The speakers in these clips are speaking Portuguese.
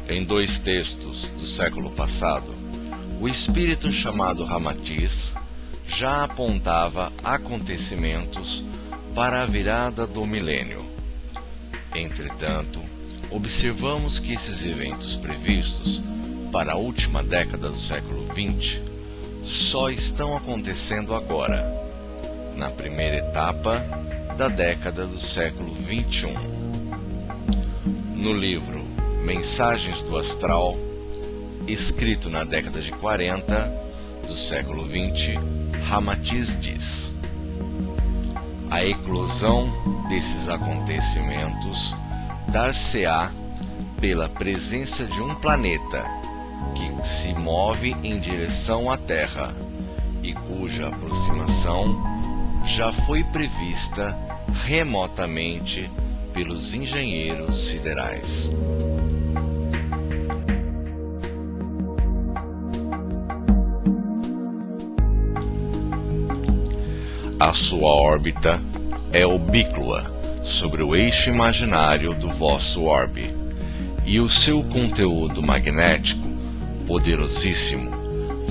Em 2 textos do século passado, o espírito chamado Ramatiz já apontava acontecimentos para a virada do milênio. Entretanto, observamos que esses eventos previstos para a última década do século XX só estão acontecendo agora, na primeira etapa da década do século XXI. No livro Mensagens do Astral, escrito na década de 40 do século XX, Ramatiz diz: a eclosão desses acontecimentos dar-se-á pela presença de um planeta que se move em direção à Terra e cuja aproximação já foi prevista remotamente pelos engenheiros siderais. A sua órbita é ubíqua sobre o eixo imaginário do vosso orbe, e o seu conteúdo magnético, poderosíssimo,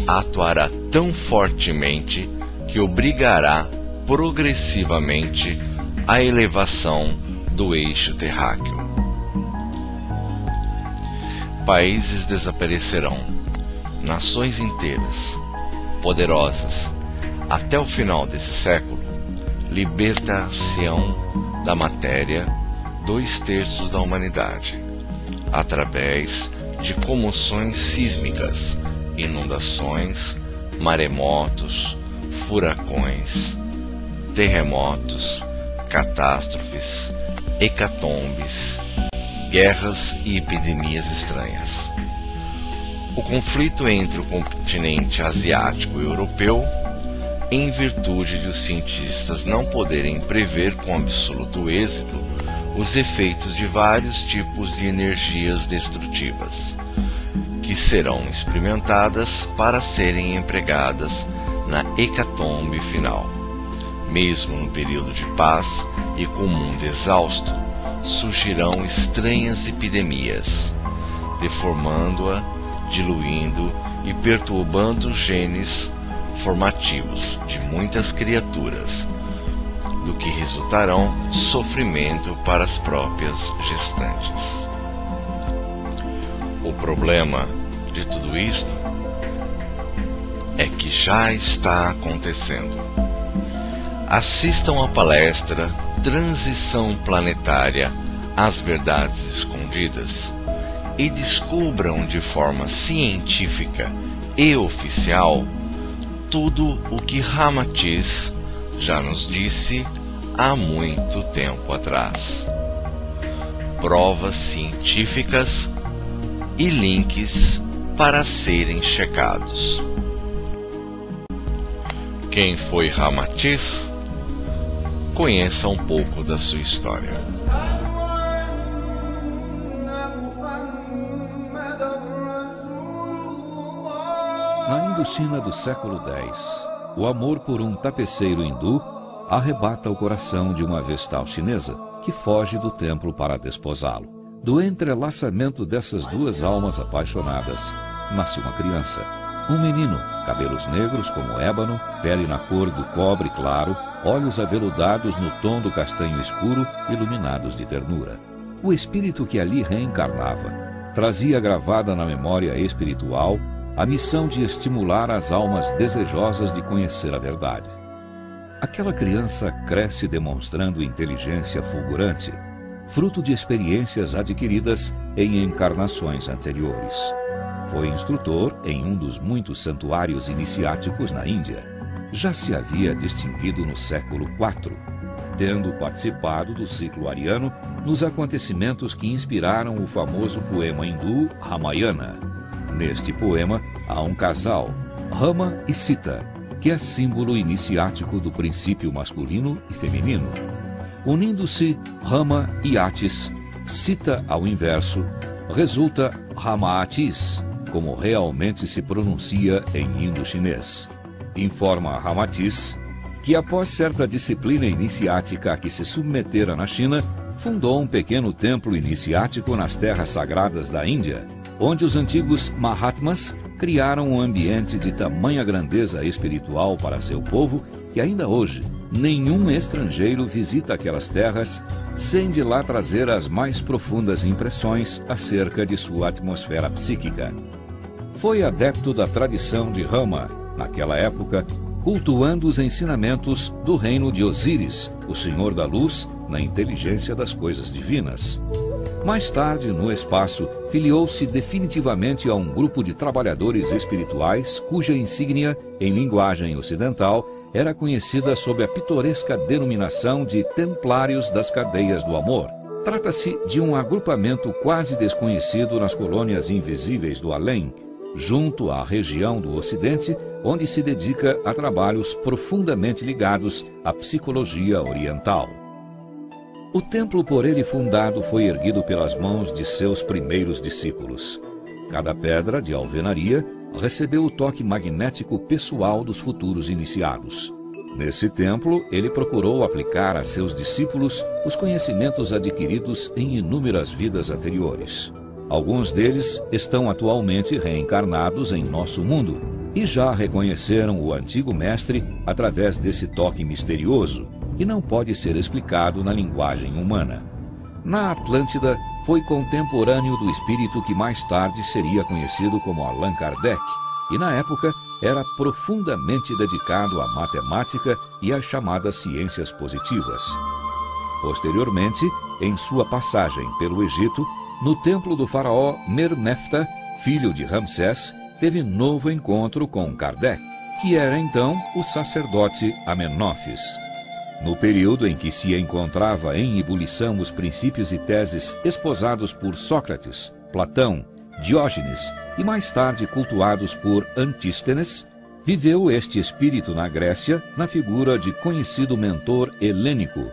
atuará tão fortemente que obrigará progressivamente a elevação do eixo terráqueo. Países desaparecerão, nações inteiras, poderosas, até o final desse século, libertar-se-ão da matéria 2/3 da humanidade, através de comoções sísmicas, inundações, maremotos, furacões, terremotos, catástrofes, hecatombes, guerras e epidemias estranhas. O conflito entre o continente asiático e europeu, em virtude de os cientistas não poderem prever com absoluto êxito os efeitos de vários tipos de energias destrutivas, que serão experimentadas para serem empregadas na hecatombe final. Mesmo no período de paz e com o mundo exausto, surgirão estranhas epidemias, deformando-a, diluindo e perturbando os genes formativos de muitas criaturas, do que resultarão sofrimento para as próprias gestantes. O problema de tudo isto é que já está acontecendo. Assistam à palestra Transição Planetária às Verdades Escondidas e descubram de forma científica e oficial tudo o que Ramatiz já nos disse há muito tempo atrás. Provas científicas e links para serem checados. Quem foi Ramatiz? Conheça um pouco da sua história. Na Indochina do século X, o amor por um tapeceiro hindu arrebata o coração de uma vestal chinesa que foge do templo para desposá-lo. Do entrelaçamento dessas duas almas apaixonadas, nasce uma criança. Um menino, cabelos negros como ébano, pele na cor do cobre claro, olhos aveludados no tom do castanho escuro, iluminados de ternura. O espírito que ali reencarnava trazia gravada na memória espiritual a missão de estimular as almas desejosas de conhecer a verdade. Aquela criança cresce demonstrando inteligência fulgurante, fruto de experiências adquiridas em encarnações anteriores. Foi instrutor em um dos muitos santuários iniciáticos na Índia. Já se havia distinguido no século IV, tendo participado do ciclo ariano nos acontecimentos que inspiraram o famoso poema hindu Ramayana. Neste poema, há um casal, Rama e Sita, que é símbolo iniciático do princípio masculino e feminino. Unindo-se Rama e Atis, Sita ao inverso, resulta Ramatiz, como realmente se pronuncia em indo-chinês. Informa Ramatiz que, após certa disciplina iniciática a que se submetera na China, fundou um pequeno templo iniciático nas terras sagradas da Índia, onde os antigos Mahatmas criaram um ambiente de tamanha grandeza espiritual para seu povo que ainda hoje nenhum estrangeiro visita aquelas terras sem de lá trazer as mais profundas impressões acerca de sua atmosfera psíquica. Foi adepto da tradição de Rama, naquela época, cultuando os ensinamentos do reino de Osíris, o Senhor da Luz, na inteligência das coisas divinas. Mais tarde, no espaço, filiou-se definitivamente a um grupo de trabalhadores espirituais cuja insígnia, em linguagem ocidental, era conhecida sob a pitoresca denominação de Templários das Cadeias do Amor. Trata-se de um agrupamento quase desconhecido nas colônias invisíveis do além, junto à região do Ocidente, onde se dedica a trabalhos profundamente ligados à psicologia oriental. O templo por ele fundado foi erguido pelas mãos de seus primeiros discípulos. Cada pedra de alvenaria recebeu o toque magnético pessoal dos futuros iniciados. Nesse templo, ele procurou aplicar a seus discípulos os conhecimentos adquiridos em inúmeras vidas anteriores. Alguns deles estão atualmente reencarnados em nosso mundo e já reconheceram o antigo mestre através desse toque misterioso, que não pode ser explicado na linguagem humana. Na Atlântida, foi contemporâneo do espírito que mais tarde seria conhecido como Allan Kardec, e na época era profundamente dedicado à matemática e às chamadas ciências positivas. Posteriormente, em sua passagem pelo Egito, no templo do faraó Merneptah, filho de Ramsés, teve novo encontro com Kardec, que era então o sacerdote Amenófis. No período em que se encontrava em ebulição os princípios e teses esposados por Sócrates, Platão, Diógenes e mais tarde cultuados por Antístenes, viveu este espírito na Grécia na figura de conhecido mentor helênico,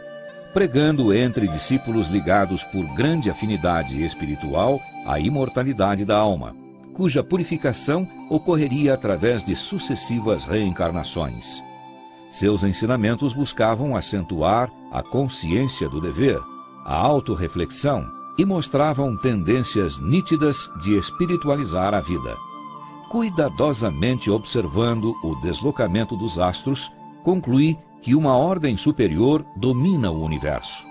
pregando entre discípulos ligados por grande afinidade espiritual à imortalidade da alma, cuja purificação ocorreria através de sucessivas reencarnações. Seus ensinamentos buscavam acentuar a consciência do dever, a autorreflexão e mostravam tendências nítidas de espiritualizar a vida. Cuidadosamente observando o deslocamento dos astros, conclui que uma ordem superior domina o universo.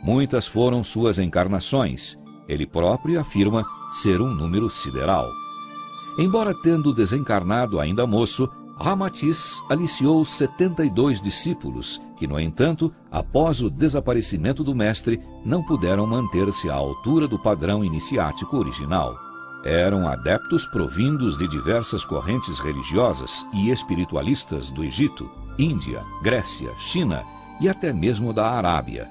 Muitas foram suas encarnações. Ele próprio afirma ser um número sideral. Embora tendo desencarnado ainda moço, Ramatiz aliciou 72 discípulos, que, no entanto, após o desaparecimento do mestre, não puderam manter-se à altura do padrão iniciático original. Eram adeptos provindos de diversas correntes religiosas e espiritualistas do Egito, Índia, Grécia, China e até mesmo da Arábia.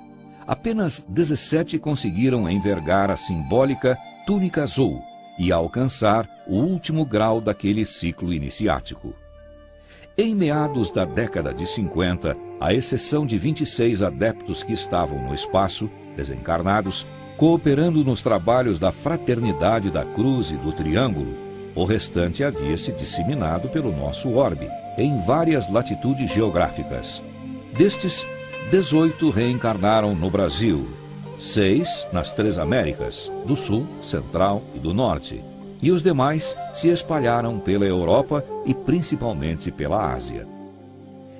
Apenas 17 conseguiram envergar a simbólica túnica azul e alcançar o último grau daquele ciclo iniciático. Em meados da década de 50, à exceção de 26 adeptos que estavam no espaço, desencarnados, cooperando nos trabalhos da Fraternidade da Cruz e do Triângulo, o restante havia se disseminado pelo nosso orbe, em várias latitudes geográficas. Destes, 18 reencarnaram no Brasil, 6 nas 3 Américas, do Sul, Central e do Norte, e os demais se espalharam pela Europa e principalmente pela Ásia.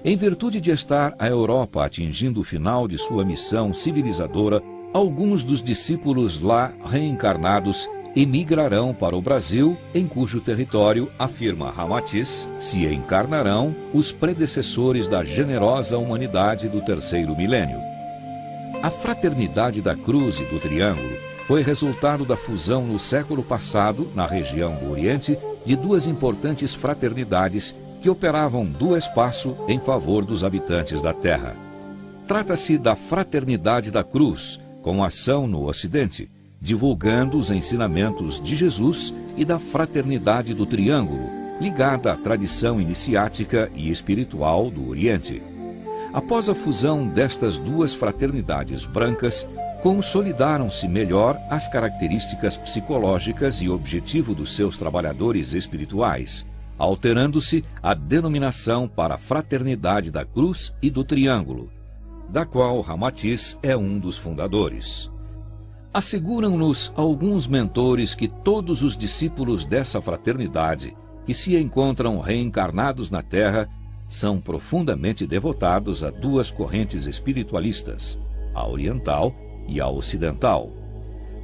Em virtude de estar a Europa atingindo o final de sua missão civilizadora, alguns dos discípulos lá reencarnados emigrarão para o Brasil, em cujo território, afirma Ramatiz, se encarnarão os predecessores da generosa humanidade do terceiro milênio. A Fraternidade da Cruz e do Triângulo foi resultado da fusão no século passado, na região do Oriente, de duas importantes fraternidades que operavam do espaço em favor dos habitantes da Terra. Trata-se da Fraternidade da Cruz, com ação no Ocidente, divulgando os ensinamentos de Jesus, e da Fraternidade do Triângulo, ligada à tradição iniciática e espiritual do Oriente. Após a fusão destas duas fraternidades brancas, consolidaram-se melhor as características psicológicas e objetivo dos seus trabalhadores espirituais, alterando-se a denominação para Fraternidade da Cruz e do Triângulo, da qual Ramatiz é um dos fundadores. Asseguram-nos alguns mentores que todos os discípulos dessa fraternidade que se encontram reencarnados na Terra são profundamente devotados a duas correntes espiritualistas, a oriental e a ocidental.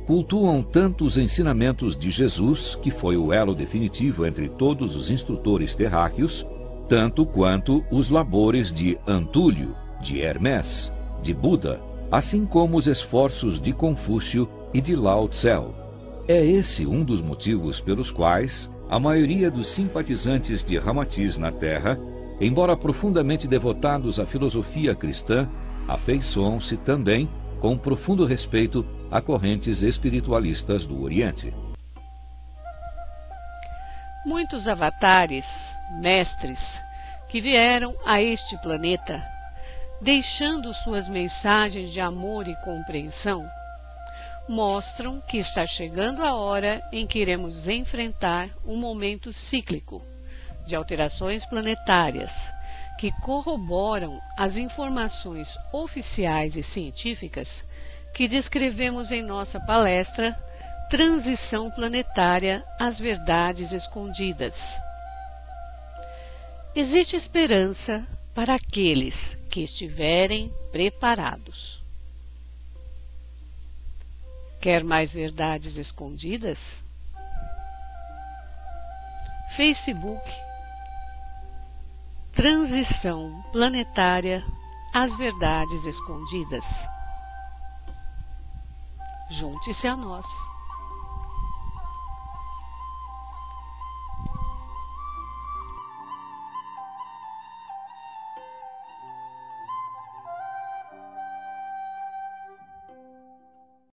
Cultuam tanto os ensinamentos de Jesus, que foi o elo definitivo entre todos os instrutores terráqueos, tanto quanto os labores de Antúlio, de Hermés, de Buda, assim como os esforços de Confúcio e de Lao Tse. É esse um dos motivos pelos quais a maioria dos simpatizantes de Ramatiz na Terra, embora profundamente devotados à filosofia cristã, afeiçoam-se também com profundo respeito a correntes espiritualistas do Oriente. Muitos avatares, mestres, que vieram a este planeta, deixando suas mensagens de amor e compreensão, mostram que está chegando a hora em que iremos enfrentar um momento cíclico de alterações planetárias que corroboram as informações oficiais e científicas que descrevemos em nossa palestra Transição Planetária às Verdades Escondidas. Existe esperança para aqueles que estiverem preparados. Quer mais verdades escondidas? Facebook Transição Planetária às Verdades Escondidas. Junte-se a nós.